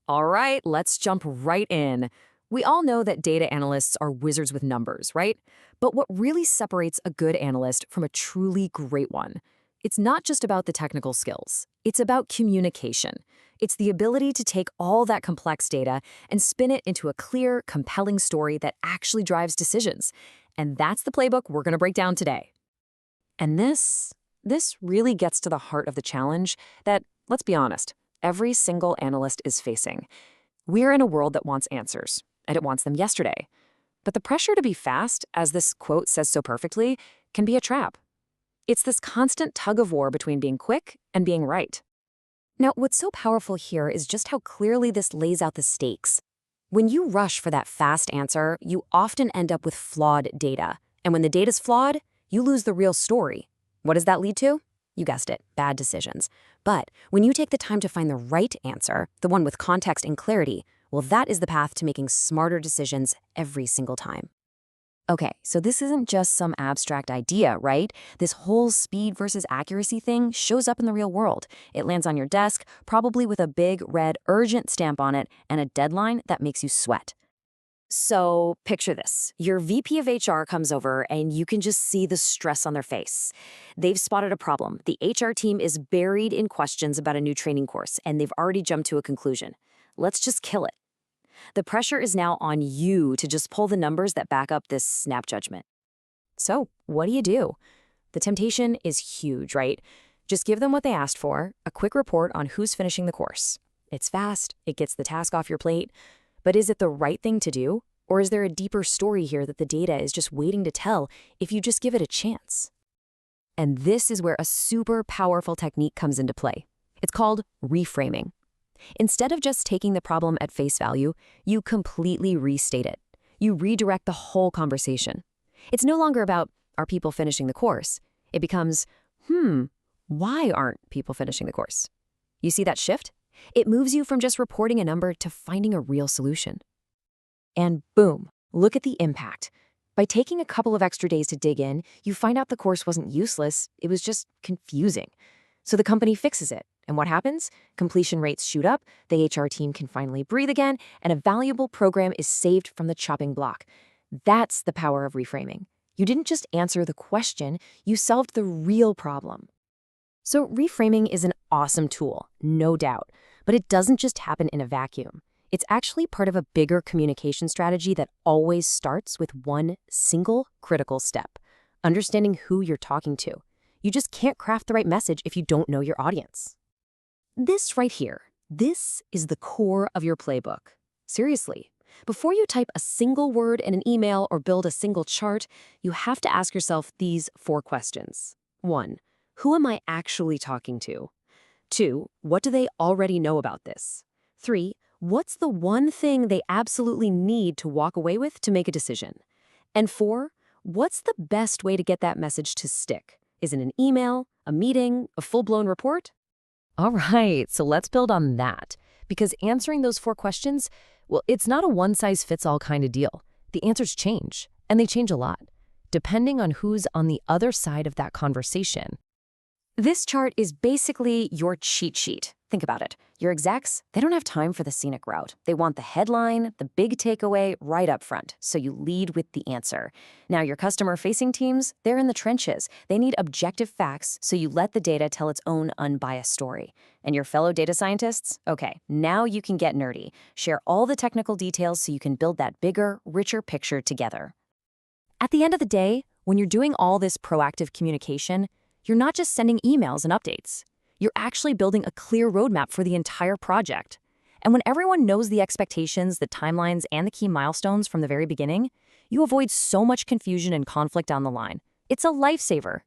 All right, let's jump right in. We all know that data analysts are wizards with numbers, right? But what really separates a good analyst from a truly great one? It's not just about the technical skills. It's about communication. It's the ability to take all that complex data and spin it into a clear, compelling story that actually drives decisions. And that's the playbook we're going to break down today. And this really gets to the heart of the challenge that, let's be honest, every single analyst is facing. We're in a world that wants answers, and it wants them yesterday. But the pressure to be fast, as this quote says so perfectly, can be a trap. It's this constant tug of war between being quick and being right. Now, what's so powerful here is just how clearly this lays out the stakes. When you rush for that fast answer, you often end up with flawed data. And when the data's flawed, you lose the real story. What does that lead to? You guessed it, bad decisions. But when you take the time to find the right answer, the one with context and clarity, well, that is the path to making smarter decisions every single time. Okay, so this isn't just some abstract idea, right? This whole speed versus accuracy thing shows up in the real world. It lands on your desk, probably with a big red urgent stamp on it and a deadline that makes you sweat. So picture this. Your VP of HR comes over and you can just see the stress on their face. They've spotted a problem. The HR team is buried in questions about a new training course, and they've already jumped to a conclusion. Let's just kill it. The pressure is now on you to just pull the numbers that back up this snap judgment. So what do? The temptation is huge, right? Just give them what they asked for, a quick report on who's finishing the course. It's fast, it gets the task off your plate. But is it the right thing to do? Or is there a deeper story here that the data is just waiting to tell if you just give it a chance? And this is where a super powerful technique comes into play. It's called reframing. Instead of just taking the problem at face value, you completely restate it. You redirect the whole conversation. It's no longer about, are people finishing the course? It becomes, why aren't people finishing the course? You see that shift? It moves you from just reporting a number to finding a real solution. And boom, look at the impact. By taking a couple of extra days to dig in, you find out the course wasn't useless, it was just confusing. So the company fixes it. And what happens? Completion rates shoot up, the HR team can finally breathe again, and a valuable program is saved from the chopping block. That's the power of reframing. You didn't just answer the question, you solved the real problem. So reframing is an awesome tool, no doubt, but it doesn't just happen in a vacuum. It's actually part of a bigger communication strategy that always starts with one single critical step: understanding who you're talking to. You just can't craft the right message if you don't know your audience. This right here, this is the core of your playbook. Seriously, before you type a single word in an email or build a single chart, you have to ask yourself these 4 questions. 1. Who am I actually talking to? 2. What do they already know about this? 3. What's the one thing they absolutely need to walk away with to make a decision? And 4. What's the best way to get that message to stick? Is it an email, a meeting, a full-blown report? All right, so let's build on that. Because answering those 4 questions, well, it's not a one-size-fits-all kind of deal. The answers change, and they change a lot, depending on who's on the other side of that conversation. This chart is basically your cheat sheet. Think about it. Your execs, they don't have time for the scenic route. They want the headline, the big takeaway right up front, so you lead with the answer. Now, your customer-facing teams, they're in the trenches. They need objective facts, so you let the data tell its own unbiased story. And your fellow data scientists? Okay, now you can get nerdy. Share all the technical details so you can build that bigger, richer picture together. At the end of the day, when you're doing all this proactive communication, you're not just sending emails and updates. You're actually building a clear roadmap for the entire project. And when everyone knows the expectations, the timelines, and the key milestones from the very beginning, you avoid so much confusion and conflict down the line. It's a lifesaver.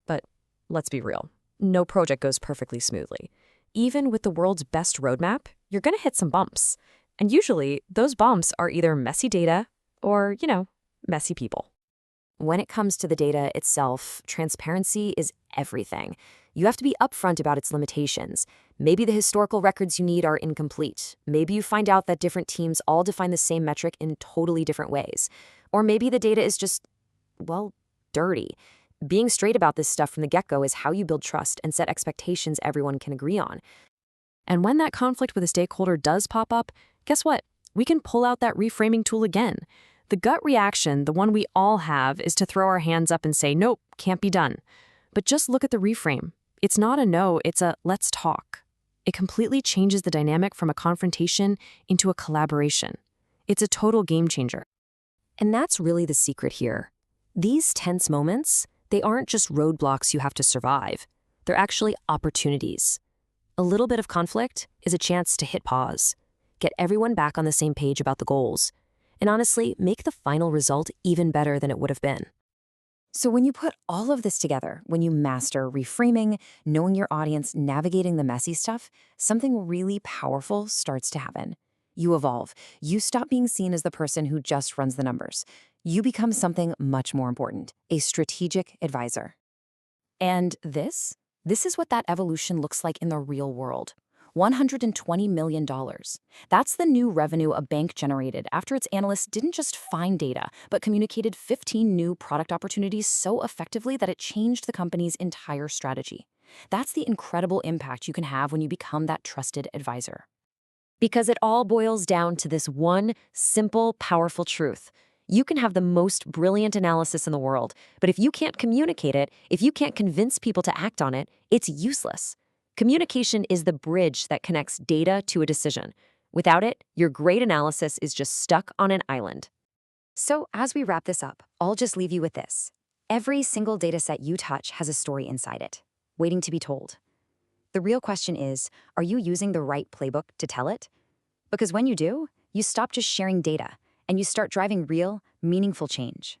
But let's be real. No project goes perfectly smoothly. Even with the world's best roadmap, you're going to hit some bumps. And usually, those bumps are either messy data or, messy people. When it comes to the data itself, transparency is everything. You have to be upfront about its limitations. Maybe the historical records you need are incomplete. Maybe you find out that different teams all define the same metric in totally different ways. Or maybe the data is just, dirty. Being straight about this stuff from the get-go is how you build trust and set expectations everyone can agree on. And when that conflict with a stakeholder does pop up, guess what? We can pull out that reframing tool again. The gut reaction, the one we all have, is to throw our hands up and say, nope, can't be done. But just look at the reframe. It's not a no, it's a let's talk. It completely changes the dynamic from a confrontation into a collaboration. It's a total game changer. And that's really the secret here. These tense moments, they aren't just roadblocks you have to survive. They're actually opportunities. A little bit of conflict is a chance to hit pause, get everyone back on the same page about the goals, and honestly, make the final result even better than it would have been. So when you put all of this together, when you master reframing, knowing your audience, navigating the messy stuff, something really powerful starts to happen. You evolve. You stop being seen as the person who just runs the numbers. You become something much more important, a strategic advisor. And this is what that evolution looks like in the real world. $120 million. That's the new revenue a bank generated after its analysts didn't just find data, but communicated 15 new product opportunities so effectively that it changed the company's entire strategy. That's the incredible impact you can have when you become that trusted advisor. Because it all boils down to this one simple, powerful truth. You can have the most brilliant analysis in the world, but if you can't communicate it, if you can't convince people to act on it, it's useless. Communication is the bridge that connects data to a decision. Without it, your great analysis is just stuck on an island. So as we wrap this up, I'll just leave you with this. Every single dataset you touch has a story inside it, waiting to be told. The real question is, are you using the right playbook to tell it? Because when you do, you stop just sharing data, and you start driving real, meaningful change.